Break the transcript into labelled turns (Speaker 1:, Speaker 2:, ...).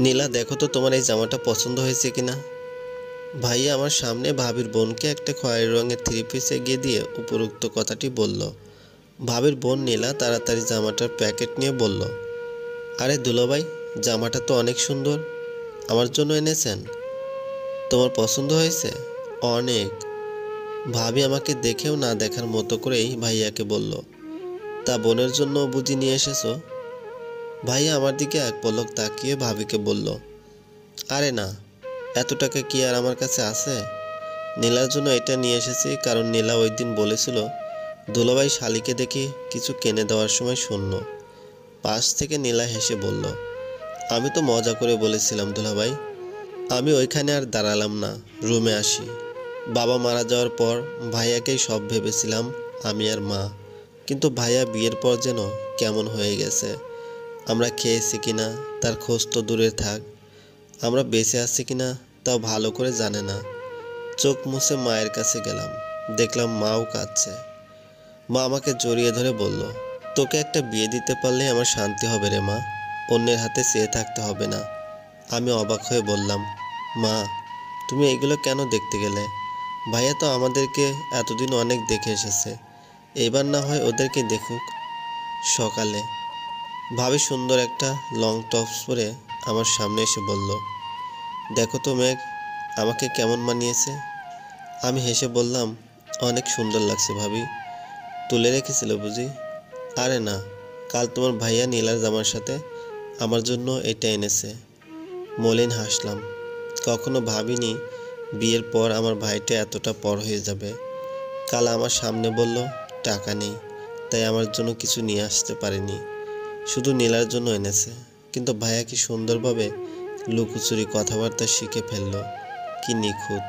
Speaker 1: নীলা, দেখো তো তোমার এই জামাটা পছন্দ হয়েছে কিনা। ভাইয়া আমার সামনে ভাবির বোনকে একটা খয়েরি রঙের থ্রি পিস এগিয়ে দিয়ে উপরোক্ত কথাটি বলল। ভাবির বোন নীলা তাড়াতাড়ি জামাটার প্যাকেট নিয়ে বলল, আরে দুলাভাই, জামাটা তো অনেক সুন্দর, আমার জন্য এনেছেন? তোমার পছন্দ হয়েছে? অনেক। ভাবি আমাকে দেখেও না দেখার মতো করেই ভাইয়াকে বলল, তা বোনের জন্য বুঝি নিয়ে এসেছো? ভাইয়া আমার দিকে এক পলক তাকিয়ে ভাবিকে বলল, আরে না, এত টাকা কি আর আমার কাছে আছে। নীলার জন্য এটা নিয়ে এসেছি, কারণ নীলা ওই দিন বলেছিল দুলাভাই শালিকে দেখি কিছু কিনে দেওয়ার সময় শূন্য। পাশ থেকে নীলা হেসে বলল, আমি তো মজা করে বলেছিলাম দুলাভাই। আমি ওইখানে আর দাঁড়ালাম না, রুমে আসি। বাবা মারা যাওয়ার পর ভাইয়াকেই সব ভেবেছিলাম, আমি আর মা। কিন্তু ভাইয়া বিয়ের পর যেন কেমন হয়ে গেছে। আমরা খেয়েছি কিনা তার খোঁজ তো দূরে থাক, আমরা বেঁচে আছি কিনা তাও ভালো করে জানে না। চোখ মুছে মায়ের কাছে গেলাম, দেখলাম মাও কাঁদছে। মা আমাকে জড়িয়ে ধরে বলল, তোকে একটা বিয়ে দিতে পারলে আমার শান্তি হবে রে মা, অন্যের হাতে চেয়ে থাকতে হবে না। আমি অবাক হয়ে বললাম, মা, তুমি এগুলো কেন দেখতে গেলে? ভাইয়া তো আমাদেরকে এতদিন অনেক দেখে এসেছে, এবার না হয় ওদেরকে দেখুক। সকালে ভাবি সুন্দর একটা লং টপস পরে আমার সামনে এসে বলল, দেখো তো মেঘ, আমাকে কেমন মানিয়েছে। আমি হেসে বললাম, অনেক সুন্দর লাগছে ভাবি। তুলে রেখেছিল বুঝি? আরে না, কাল তোমার ভাইয়া নীলার জামার সাথে আমার জন্য এটা এনেছে। মলিন হাসলাম। কখনো ভাবিনি বিয়ের পর আমার ভাইটা এতটা পর হয়ে যাবে। কাল আমার সামনে বলল টাকা নেই, তাই আমার জন্য কিছু নিয়ে আসতে পারেনি, শুধু নীলার জন্য এনেছে। কিন্তু ভাইয়া কি সুন্দরভাবে লুকোচুরি কথাবার্তা শিখে ফেললো, কি নিখুঁত।